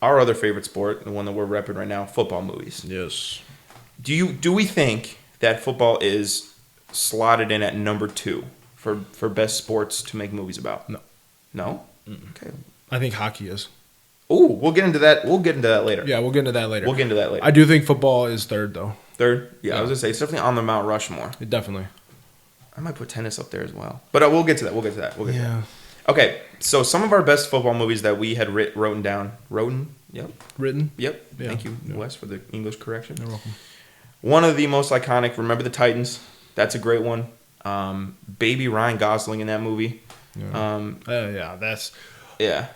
our other favorite sport, the one that we're repping right now, football movies. Yes. Do we think that football is slotted in at number 2 for best sports to make movies about? No. No? Mm-mm. Okay. I think hockey is. Ooh, we'll get into that. We'll get into that later. Yeah, we'll get into that later. I I do think football is third, though. Third? Yeah, I was going to say, it's definitely on the Mount Rushmore. Definitely. I might put tennis up there as well. But we'll get to that. We'll get to that. Yeah. Okay, so some of our best football movies that we had written down. Yep. Written? Yep. Yeah. Thank you, Yeah. Wes, for the English correction. You're welcome. One of the most iconic, Remember the Titans. That's a great one. Baby Ryan Gosling in that movie. Yeah. Yeah, that's... Yeah.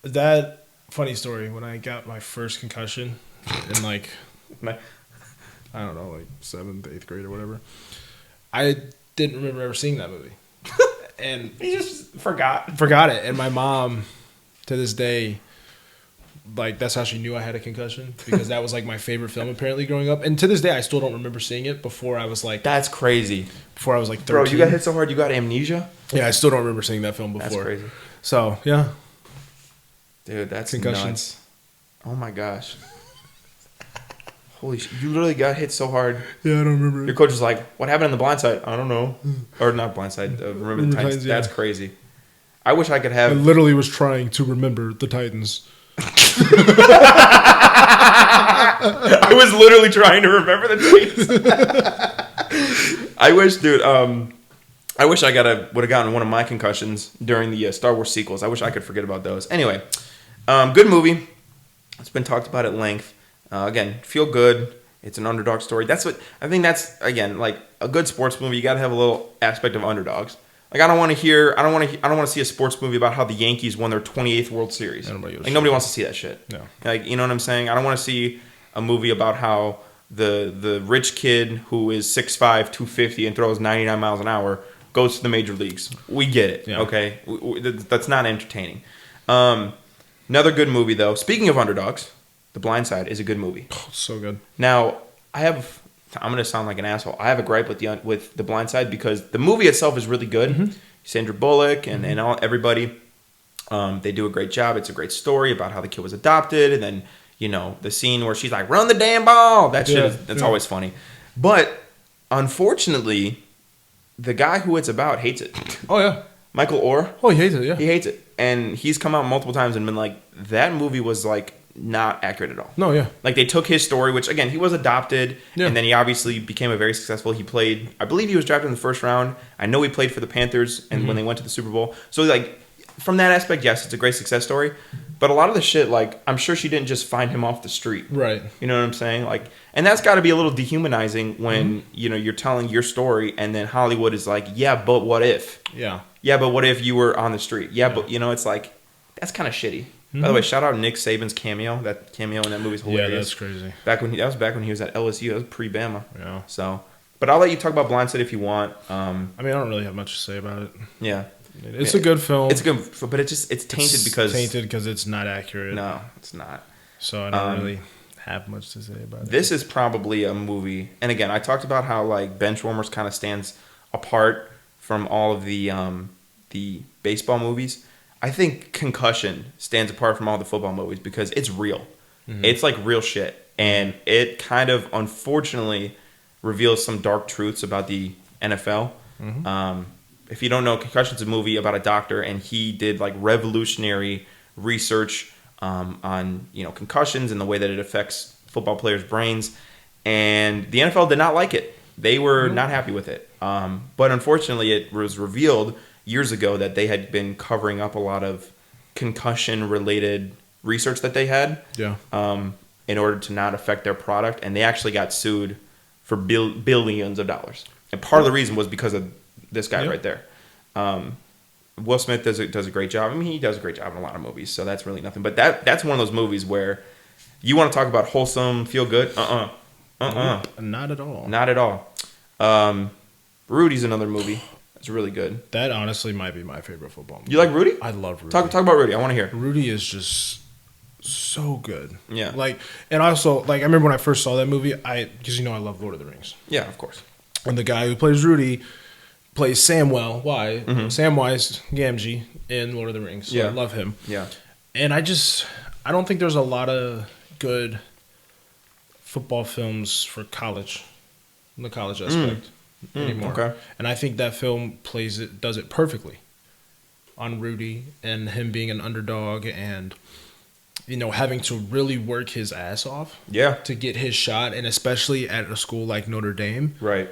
That, funny story, when I got my first concussion in like, I don't know, like 7th, 8th grade or whatever, I didn't remember ever seeing that movie. And You just forgot. it. And my mom, to this day, like, that's how she knew I had a concussion, because that was like my favorite film apparently growing up. And to this day, I still don't remember seeing it before I was like... That's crazy. Before I was like 13. Bro, you got hit so hard you got amnesia? Yeah, I still don't remember seeing that film before. That's crazy. So, yeah. Dude, that's Concussions. nuts. Oh my gosh. Holy shit. You literally got hit so hard. Yeah, I don't remember. Your coach was like, what happened in the blind side? I don't know. Or not blind side. Remember the Titans. Yeah. That's crazy. I wish I could I have... literally was trying to remember the Titans. I was literally trying to remember the Titans. I wish, dude. I wish I would have gotten one of my concussions during the Star Wars sequels. I wish I could forget about those. Anyway, good movie. It's been talked about at length. Again, feel good. It's an underdog story. That's what I think. That's again like a good sports movie. You got to have a little aspect of underdogs. Like I don't want to see a sports movie about how the Yankees won their 28th World Series. Nobody wants to see that shit. No. Like, you know what I'm saying? I don't want to see a movie about how the rich kid who is 6'5", 250 and throws 99 miles an hour goes to the major leagues. We get it. Yeah. Okay? That's not entertaining. Another good movie though. Speaking of underdogs, The Blind Side is a good movie. Oh, so good. Now, I'm going to sound like an asshole. I have a gripe with The Blind Side because the movie itself is really good. Mm-hmm. Sandra Bullock and everybody, they do a great job. It's a great story about how the kid was adopted. And then, you know, the scene where she's like, run the damn ball. That shit that's always funny. But unfortunately, the guy who it's about hates it. Oh, yeah. Michael Orr. Oh, he hates it, yeah. He hates it. And he's come out multiple times and been like, that movie was like, not accurate at all. No, yeah. Like they took his story, which again, he was adopted, and then he obviously became a very successful. He played, I believe he was drafted in the first round. I know he played for the Panthers, and when they went to the Super Bowl. So like, from that aspect, yes, it's a great success story. But a lot of the shit, like, I'm sure she didn't just find him off the street. Right. You know what I'm saying? Like, and that's got to be a little dehumanizing when you know you're telling your story, and then Hollywood is like, yeah, but what if? Yeah. Yeah, but what if you were on the street? Yeah, but you know, it's like that's kind of shitty. By the way, shout out Nick Saban's cameo. That cameo in that movie is hilarious. Yeah, that's crazy. That was back when he was at LSU. That was pre-Bama. Yeah. So, but I'll let you talk about Blindside if you want. I mean, I don't really have much to say about it. Yeah. It's a good film. It's good, but it's tainted because it's not accurate. No, it's not. So I don't really have much to say about it. This is probably a movie, and again, I talked about how like Benchwarmers kind of stands apart from all of the baseball movies. I think Concussion stands apart from all the football movies because it's real. Mm-hmm. It's like real shit. And it kind of, unfortunately, reveals some dark truths about the NFL. Mm-hmm. If you don't know, Concussion's a movie about a doctor, and he did like revolutionary research on concussions and the way that it affects football players' brains. And the NFL did not like it. They were not happy with it. But unfortunately, it was revealed years ago that they had been covering up a lot of concussion-related research that they had in order to not affect their product. And they actually got sued for billions of dollars. And part of the reason was because of this guy right there. Will Smith does a great job. I mean, he does a great job in a lot of movies, so that's really nothing. But that's one of those movies where you want to talk about wholesome, feel good? Not at all. Not at all. Rudy's another movie. It's really good. That honestly might be my favorite football movie. You like Rudy? I love Rudy. Talk about Rudy. I want to hear. Rudy is just so good. Yeah. Like, and also, like, I remember when I first saw that movie, because I love Lord of the Rings. Yeah, of course. And the guy who plays Rudy plays Samwise Gamgee in Lord of the Rings. So I love him. Yeah. And I I don't think there's a lot of good football films for college, in the college aspect anymore. Okay. And I think that film does it perfectly on Rudy and him being an underdog and, having to really work his ass off to get his shot, and especially at a school like Notre Dame. Right.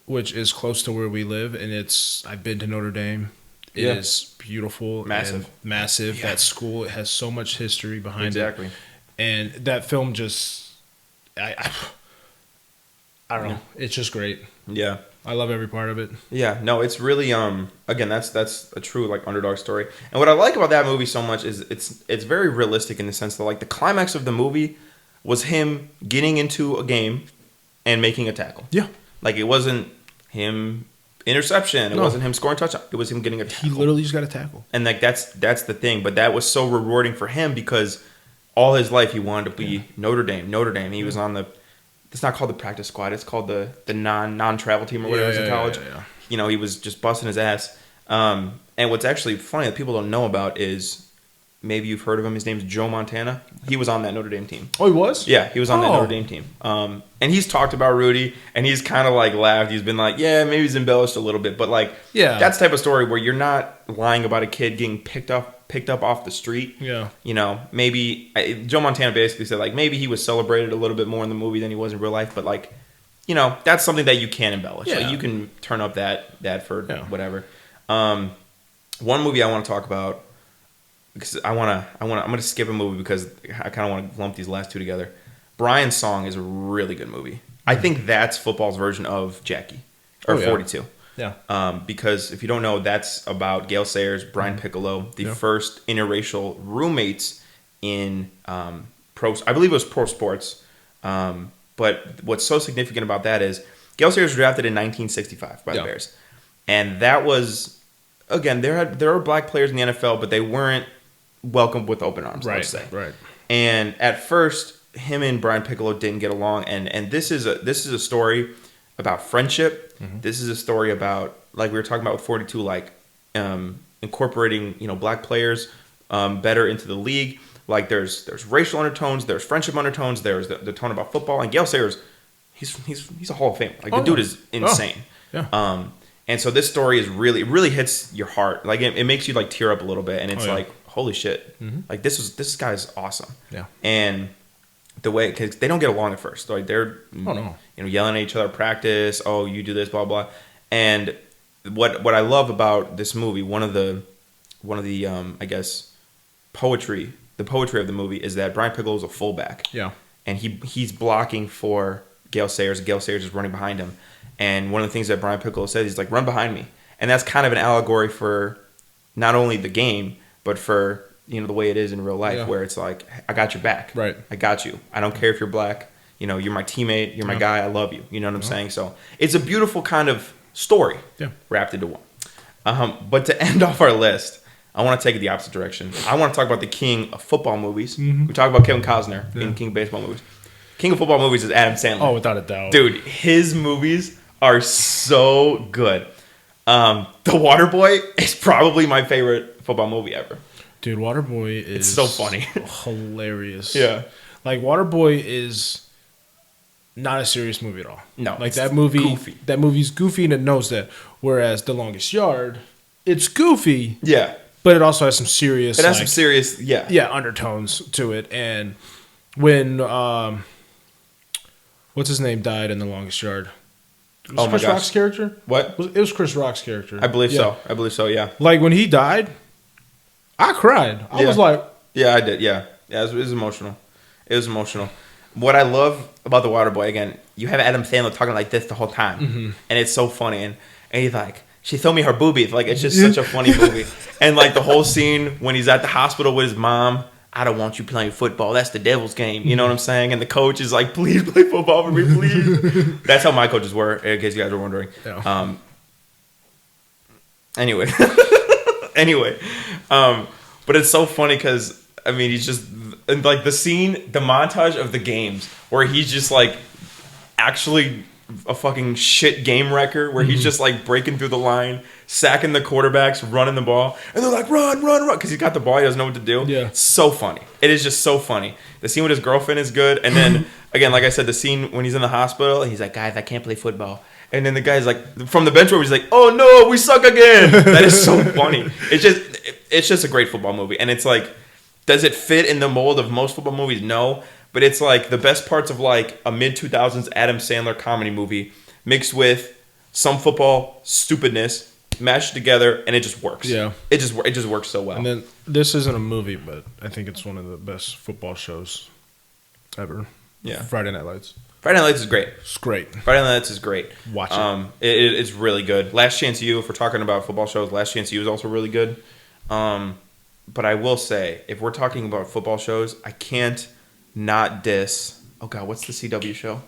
Which is close to where we live, and I've been to Notre Dame. It is beautiful. Massive. Yeah. That school has so much history behind it. Exactly. And that film just, I don't know. It's just great. Yeah. I love every part of it. Yeah. No, it's really, again, that's a true, like, underdog story. And what I like about that movie so much is it's very realistic in the sense that, like, the climax of the movie was him getting into a game and making a tackle. Yeah. Like, it wasn't him interception. It wasn't him scoring touchdown. It was him getting a tackle. He literally just got a tackle. And, like, that's the thing. But that was so rewarding for him because all his life he wanted to be Notre Dame. He was on the... It's not called the practice squad. It's called the non-travel team or whatever it is in college. Yeah. He was just busting his ass. And what's actually funny that people don't know about is maybe you've heard of him. His name's Joe Montana. He was on that Notre Dame team. Oh, he was? Yeah, he was on that Notre Dame team. And he's talked about Rudy, and he's kind of like laughed. He's been like, yeah, maybe he's embellished a little bit. But like, that's the type of story where you're not lying about a kid getting picked up off the street. Yeah. Maybe Joe Montana basically said like maybe he was celebrated a little bit more in the movie than he was in real life, but like, that's something that you can embellish. Yeah. Like you can turn up that for whatever. One movie I want to talk about because I'm going to skip a movie because I kind of want to lump these last two together. Brian's Song is a really good movie. I think that's football's version of Jackie or 42. Yeah. Because if you don't know, that's about Gale Sayers, Brian Piccolo, the first interracial roommates in I believe it was pro sports. But what's so significant about that is Gale Sayers was drafted in 1965 by the Bears. And that was, again, there are black players in the NFL, but they weren't welcomed with open arms, let's say. Right. And at first, him and Brian Piccolo didn't get along. And this is a story about friendship. Mm-hmm. This is a story about, like we were talking about with 42, like incorporating black players better into the league. Like there's racial undertones, there's friendship undertones, there's the tone about football. And Gale Sayers, he's a Hall of Famer. Like the dude is insane. Yeah. And so this story is really hits your heart. Like it makes you like tear up a little bit, and it's like holy shit. Mm-hmm. Like this guy's awesome. Yeah. And the way, because they don't get along at first, like they're yelling at each other at practice. Oh, you do this, blah blah. And what I love about this movie, one of the I guess poetry of the movie is that Brian Piccolo is a fullback. Yeah. And he's blocking for Gale Sayers. Gale Sayers is running behind him. And one of the things that Brian Piccolo says, he's like, run behind me. And that's kind of an allegory for not only the game, but for the way it is in real life, where it's like, I got your back. Right. I got you. I don't care if you're black. You're my teammate. You're my guy. I love you. You know what I'm saying? So it's a beautiful kind of story wrapped into one. But to end off our list, I want to take it the opposite direction. I want to talk about the king of football movies. Mm-hmm. We talk about Kevin Costner in King of baseball movies. King of football movies is Adam Sandler. Oh, without a doubt. Dude, his movies are so good. The Waterboy is probably my favorite football movie ever. Dude, Waterboy is... It's so funny. Hilarious. Yeah. Like, Waterboy is not a serious movie at all. No. Like, that movie... Goofy. That movie's goofy and it knows that. Whereas The Longest Yard, it's goofy. Yeah. But it also has some serious... It has some serious... Yeah. Yeah, undertones to it. And when... what's his name died in The Longest Yard? Was Chris Rock's character? What? It was Chris Rock's character. I believe so, yeah. Like, when he died, I cried. I was like... Yeah, I did, yeah. Yeah, it was emotional. It was emotional. What I love about The Waterboy, again, you have Adam Sandler talking like this the whole time. Mm-hmm. And it's so funny. And he's like, she told me her boobies. Like, it's just such a funny movie. And, like, the whole scene when he's at the hospital with his mom... I don't want you playing football. That's the devil's game. You know what I'm saying? And the coach is like, please play football for me, please. That's how my coaches were, in case you guys were wondering. Yeah. Anyway. But it's so funny because, I mean, he's just, like the scene, the montage of the games where he's just like actually a fucking shit game wrecker where he's just like breaking through the line, sacking the quarterbacks, running the ball, and they're like, run, because he's got the ball, he doesn't know what to do. Yeah. It's so funny. It is just so funny. The scene with his girlfriend is good, and then again, like I said, the scene when he's in the hospital and he's like, guys, I can't play football. And then the guy's like, from the bench where he's like, oh no, we suck again. That is so funny. It's just a great football movie, and it's like, does it fit in the mold of most football movies? No. But it's like the best parts of like a mid-2000s Adam Sandler comedy movie mixed with some football stupidness mashed together, and it just works. Yeah. It just works so well. And then this isn't a movie, but I think it's one of the best football shows ever. Yeah. Friday Night Lights. Friday Night Lights is great. It's great. Friday Night Lights is great. Watch it. It's really good. Last Chance U, if we're talking about football shows, Last Chance U is also really good. But I will say, if we're talking about football shows, I can't not diss. Oh God, what's the CW show?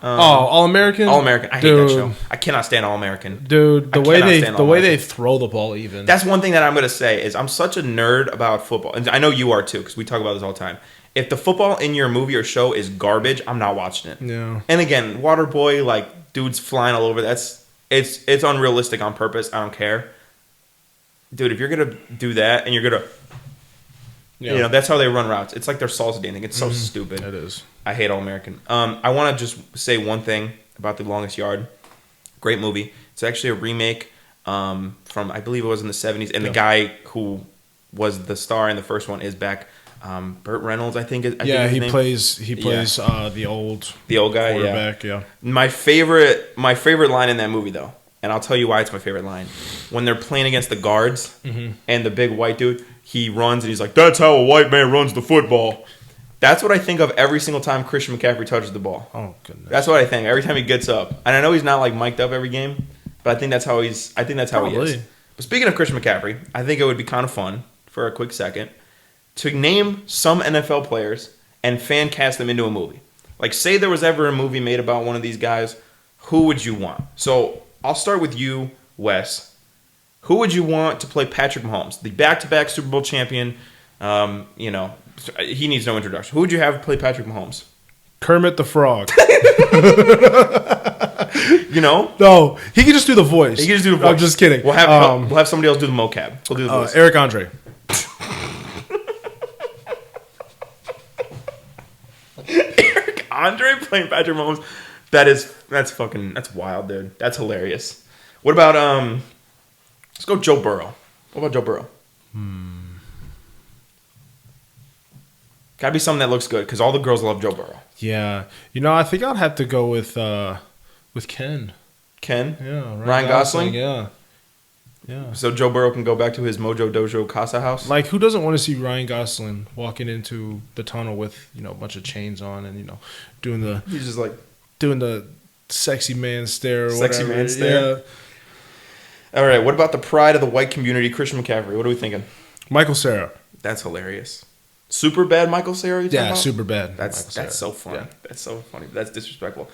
All American. All American. I hate that show. I cannot stand All American. Dude, the way they throw the ball, even. That's one thing that I'm gonna say is I'm such a nerd about football, and I know you are too, because we talk about this all the time. If the football in your movie or show is garbage, I'm not watching it. Yeah. And again, Waterboy, like dudes flying all over. It's unrealistic on purpose. I don't care, dude. If you're gonna do that and you're gonna You know, that's how they run routes. It's like they're salsa dancing. It's so stupid. It is. I hate All American. I want to just say one thing about The Longest Yard. Great movie. It's actually a remake from, I believe it was in the 70s. And the guy who was the star in the first one is back. Burt Reynolds, I think. He plays the old guy. Quarterback. Yeah. My favorite line in that movie, though, and I'll tell you why it's my favorite line. When they're playing against the guards and the big white dude, he runs and he's like, "That's how a white man runs the football." That's what I think of every single time Christian McCaffrey touches the ball. Oh goodness. That's what I think every time he gets up. And I know he's not like mic'd up every game, but I think that's how he is. But speaking of Christian McCaffrey, I think it would be kind of fun for a quick second to name some NFL players and fan cast them into a movie. Like, say there was ever a movie made about one of these guys, who would you want? So I'll start with you, Wes. Who would you want to play Patrick Mahomes, the back-to-back Super Bowl champion? He needs no introduction. Who would you have play Patrick Mahomes? Kermit the Frog. No, he can just do the voice. I'm just kidding. We'll have somebody else do the mocap. We'll do the voice. Eric Andre. Eric Andre playing Patrick Mahomes. That's wild, dude. That's hilarious. What about let's go Joe Burrow. What about Joe Burrow? Gotta be something that looks good because all the girls love Joe Burrow. Yeah, I think I'd have to go with Ken. Ken? Yeah, Ryan Gosling. Yeah. So Joe Burrow can go back to his Mojo Dojo Casa house. Like, who doesn't want to see Ryan Gosling walking into the tunnel with a bunch of chains on and doing the he's just like doing the sexy man stare or sexy whatever. Man stare. Yeah. All right, what about the pride of the white community, Christian McCaffrey? What are we thinking? Michael Cera. That's hilarious. Super bad Michael Cera? Yeah, super bad. That's so funny. Yeah. That's so funny. That's disrespectful.